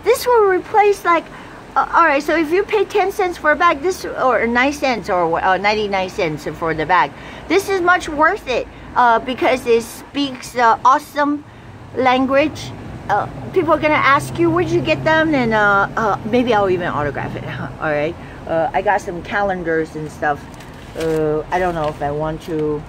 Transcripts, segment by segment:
This will replace like, all right, so if you pay 10 cents for a bag, this, or 9 cents or 99 cents for the bag, this is much worth it because it speaks awesome language. People are gonna ask you where'd you get them, and maybe I'll even autograph it. All right, I got some calendars and stuff. I don't know if I want to.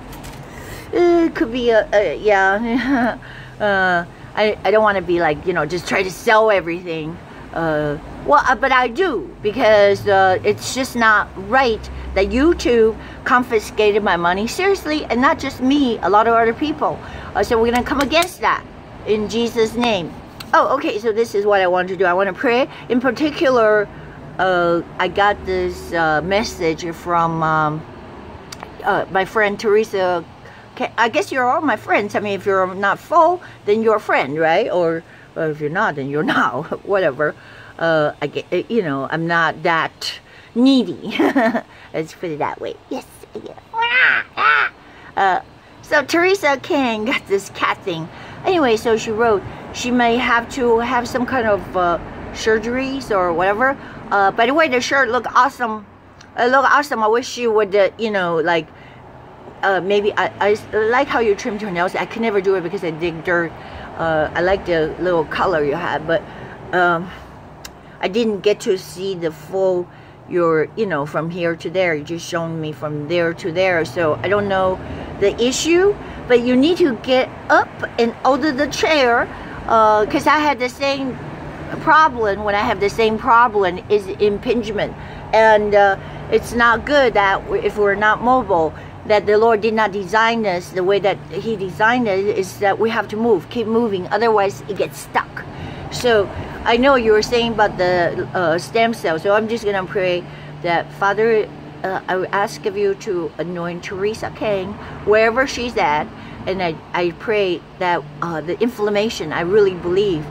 It could be yeah. I don't want to be like, you know, just try to sell everything. Well, but I do, because it's just not right that YouTube confiscated my money. Seriously, and not just me, a lot of other people. So we're gonna come against that in Jesus' name. Oh, okay, so this is what I want to do. I want to pray. In particular, I got this message from my friend Teresa. I guess you're all my friends. I mean, if you're not full, then you're a friend, right? Or if you're not, then you're not. Whatever. I get, you know, I'm not that needy. Let's put it that way. Yes. So Teresa King got this cat thing. Anyway, so she wrote she may have to have some kind of surgeries or whatever. By the way, the shirt looked awesome. It looked awesome. I wish she would, you know, like, maybe I like how you trimmed your nails. I can never do it because I dig dirt. I like the little color you have, but I didn't get to see the full, you know, from here to there. You just shown me from there to there, so I don't know the issue. But you need to get up and out of the chair, because I had the same problem. When I have the same problem is impingement, and it's not good that if we're not mobile, that the Lord did not design us the way that He designed it, is that we have to move, keep moving, otherwise it gets stuck. So I know you were saying about the stem cells, so I'm just gonna pray that, Father, I would ask of you to anoint Teresa King wherever she's at, and I pray that the inflammation, I really believe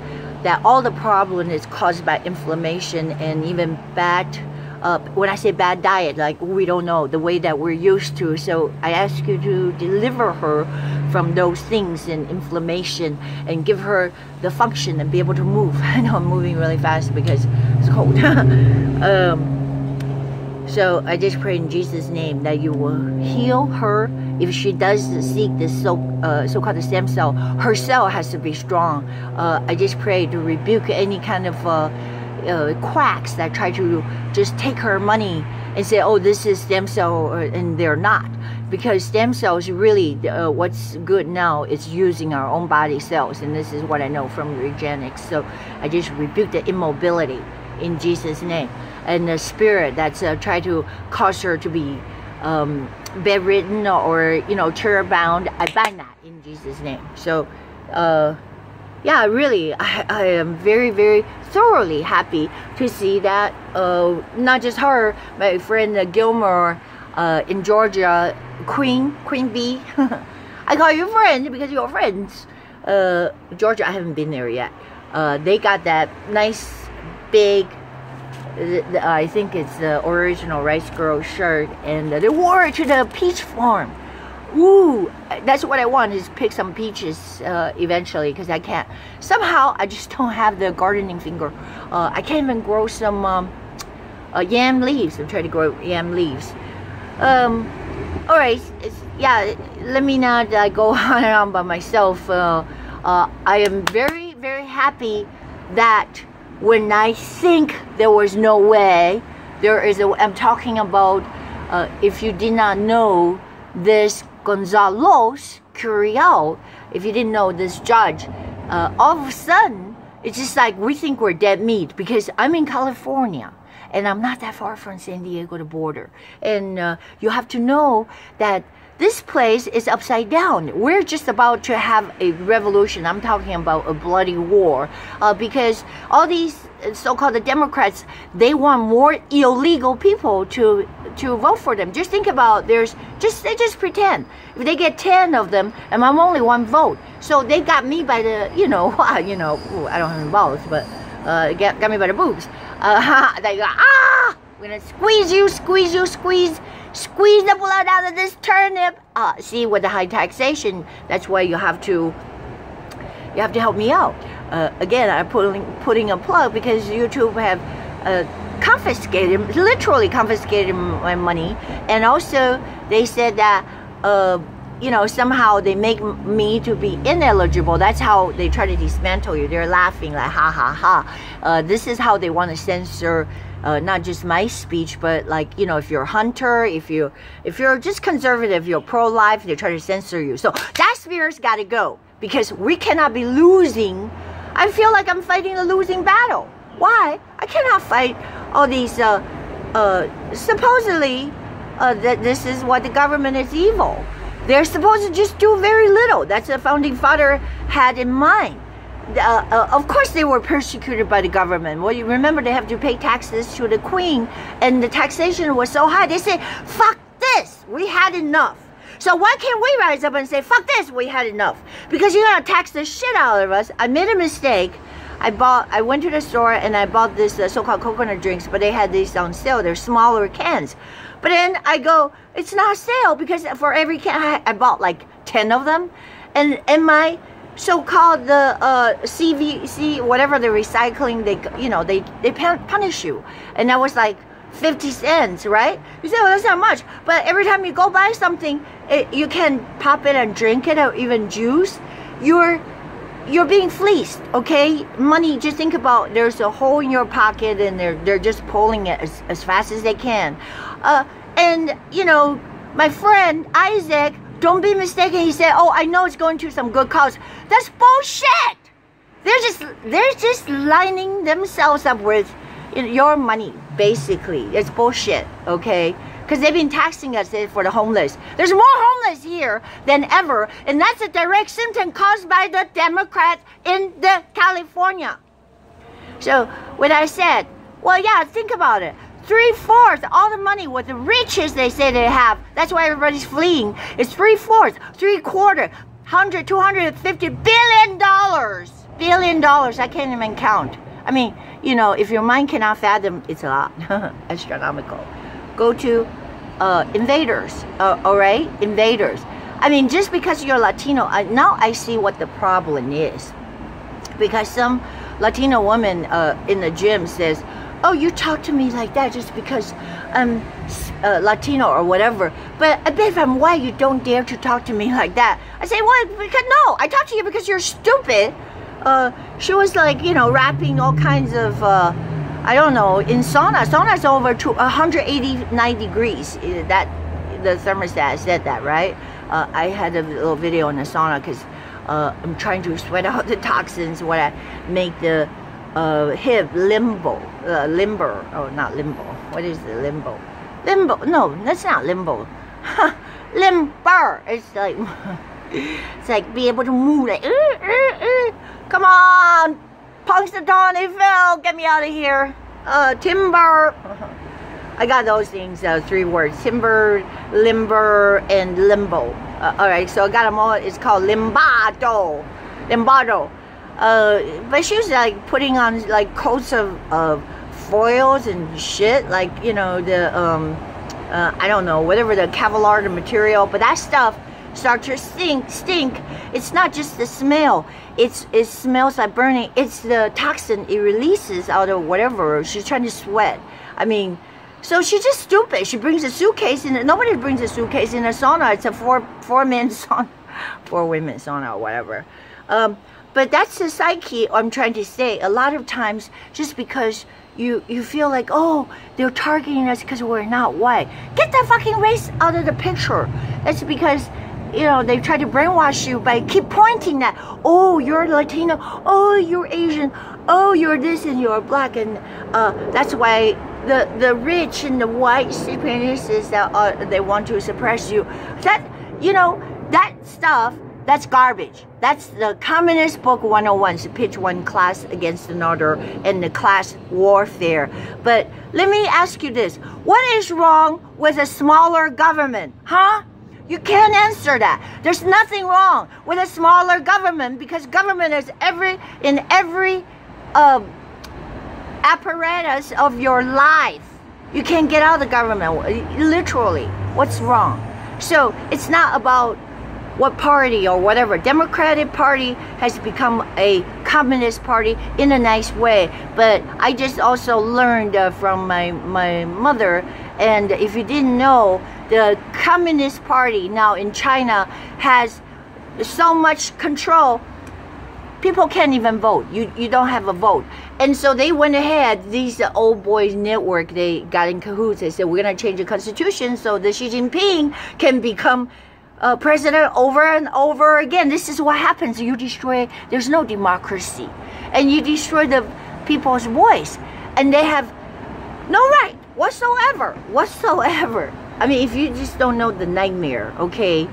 that all the problem is caused by inflammation and even bad, when I say bad diet, like we don't know the way that we're used to. So I ask you to deliver her from those things and inflammation, and give her the function and be able to move. I know I'm moving really fast because it's cold. So I just pray in Jesus' name that you will heal her. If she does seek this so-called stem cell, her cell has to be strong. I just pray to rebuke any kind of quacks that try to just take her money and say, oh, this is stem cell, and they're not. Because stem cells really, what's good now is using our own body cells, and this is what I know from eugenics. So I just rebuke the immobility in Jesus' name, and the spirit that's try to cause her to be bedridden or, you know, chair bound. I bind that in Jesus' name. So yeah, really, I am very, very thoroughly happy to see that not just her, my friend Gilmore in Georgia, Queen Bee. I call you friend because you're friends. Georgia, I haven't been there yet. They got that nice big, I think it's the original Rice Girl shirt, and they wore it to the peach farm. Ooh, that's what I want, is pick some peaches eventually, because I can't. Somehow, I just don't have the gardening finger. I can't even grow some yam leaves. I'm trying to grow yam leaves. Alright, yeah, let me not go on and on by myself. I am very, very happy that when I think there was no way, there is a, I'm talking about, if you did not know this Gonzalo Curiel, if you didn't know this judge, all of a sudden, it's just like we think we're dead meat, because I'm in California, and I'm not that far from San Diego, the border. And you have to know that this place is upside down. We're just about to have a revolution. I'm talking about a bloody war, because all these so-called Democrats, they want more illegal people to vote for them. Just think about, they just pretend. If they get 10 of them, and I'm only one vote, so they got me by the, ooh, I don't have any balls, but got me by the boobs. They go, we're gonna squeeze you, squeeze the blood out of this turnip. See, with the high taxation, that's why you have to help me out. again, I'm putting a plug because YouTube have confiscated, literally confiscated my money, and also they said that you know, somehow they make me to be ineligible. That's how they try to dismantle you. They're laughing like ha ha ha. This is how they want to censor not just my speech, but like, you know, if you're a hunter, if you're just conservative, you're pro-life, they try to censor you. So that spirit's got to go, because we cannot be losing. I feel like I'm fighting a losing battle. Why? I cannot fight all these supposedly that this is what the government is evil. They're supposed to just do very little. That's what the founding father had in mind. Of course they were persecuted by the government. Well, you remember they have to pay taxes to the queen, and the taxation was so high. They say, fuck this, we had enough. So why can't we rise up and say, fuck this, we had enough? Because you're gonna tax the shit out of us. I made a mistake. I went to the store and I bought this so-called coconut drinks, but they had these on sale. They're smaller cans. But then I go, it's not sale, because for every can I bought like 10 of them, and my so-called the CVC, whatever the recycling, they punish you, and that was like 50 cents, right? You say, well, that's not much, but every time you go buy something, you can pop it and drink it, or even juice. You're being fleeced, okay? Money, just think about, there's a hole in your pocket, and they're just pulling it as fast as they can. And, you know, my friend Isaac, don't be mistaken, he said, oh, I know it's going to some good cause. That's bullshit! They're just lining themselves up with your money, basically. It's bullshit, okay? Because they've been taxing us for the homeless. There's more homeless here than ever, and that's a direct symptom caused by the Democrats in California. So, what I said, well, yeah, think about it. 3/4, all the money with the riches they say they have, that's why everybody's fleeing. It's 3/4, 3/4, 100, 250 billion dollars. Billion dollars, I can't even count. I mean, you know, if your mind cannot fathom, it's a lot. Astronomical. Go to invaders, all right? Invaders. I mean, just because you're Latino, now I see what the problem is. Because some Latino woman in the gym says, oh, you talk to me like that just because I'm Latino or whatever. But I bet if I'm white, you don't dare to talk to me like that. I say, well, because no, I talk to you because you're stupid. She was like, you know, rapping all kinds of, I don't know, in sauna. Sauna's over to 189 degrees. That the thermostat said that, right? I had a little video in the sauna because I'm trying to sweat out the toxins when I make the hip limbo, oh, not limbo. What is the limbo? Limbo? No, that's not limbo. Limber. It's like be able to move. Like, come on, Punxsutawney Phil, get me out of here. Timber. I got those things. 3 words: timber, limber, and limbo. All right, so I got them all. It's called limbado. Limbado. But she was like putting on like coats of foils and shit, like, you know, the I don't know, whatever the Kevlar, the material, but that stuff starts to stink. It's not just the smell, it smells like burning. It's the toxin it releases out of whatever she's trying to sweat. I mean, so she's just stupid. She brings a suitcase, and nobody brings a suitcase in a sauna. It's a four-man sauna, 4-women sauna or whatever. But that's the psyche I'm trying to say. A lot of times, just because you feel like, oh, they're targeting us because we're not white. Get that fucking race out of the picture. That's because, you know, they try to brainwash you by keep pointing that, oh, you're Latino, oh, you're Asian, oh, you're this and you're black. And that's why the rich and the white supremacists that they want to suppress you. That, you know, that stuff, that's garbage. That's the Communist Book 101, to pitch one class against another and the class warfare. But let me ask you this. What is wrong with a smaller government? Huh? You can't answer that. There's nothing wrong with a smaller government, because government is in every apparatus of your life. You can't get out of the government, literally. What's wrong? So it's not about what party or whatever. Democratic Party has become a communist party in a nice way. But I just also learned from my mother, and if you didn't know, the Communist Party now in China has so much control. People can't even vote. You don't have a vote. And so they went ahead, these old boys network, they got in cahoots. They said, we're going to change the constitution so that Xi Jinping can become president over and over again. This is what happens. You destroy, there's no democracy. And you destroy the people's voice. And they have no right whatsoever. I mean, if you just don't know the nightmare, okay?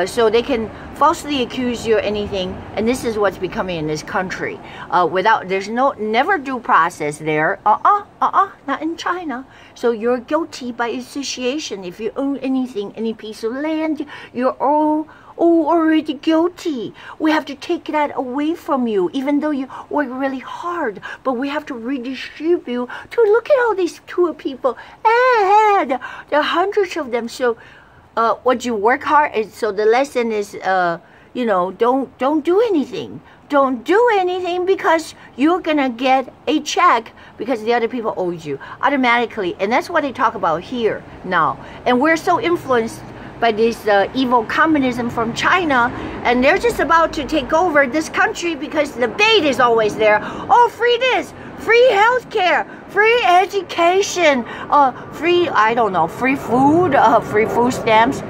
So they can falsely accuse you of anything, and this is what's becoming in this country. There's never due process there. Not in China. So you're guilty by association. If you own anything, any piece of land, you're already guilty. We have to take that away from you, even though you work really hard. But we have to redistribute to look at all these poor people. There are hundreds of them. So what you work hard is, so the lesson is, you know, don't do anything. Don't do anything because you're gonna get a check because the other people owe you automatically. And that's what they talk about here now. And we're so influenced by this evil communism from China, and they're just about to take over this country because the bait is always there. Oh, free this, free healthcare, free education, free, I don't know, free food, free food stamps.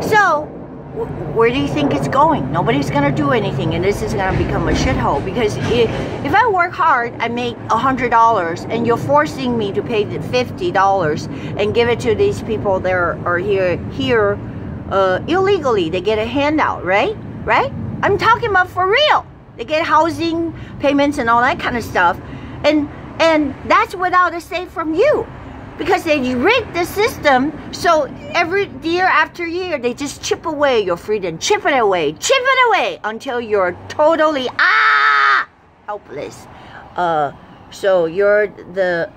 So where do you think it's going? Nobody's gonna do anything, and this is gonna become a shithole. Because if I work hard, I make $100, and you're forcing me to pay the $50 and give it to these people that are here illegally. They get a handout, right? I'm talking about for real. They get housing payments and all that kind of stuff, and that's without a say from you. Because they rigged the system, so every year after year, they just chip away your freedom, chip it away, until you're totally helpless. So you're the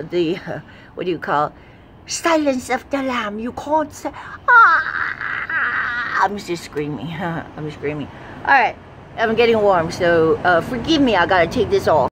what do you call, silence of the lamb. You can't say I'm just screaming. I'm screaming. All right, I'm getting warm, so forgive me. I gotta take this off.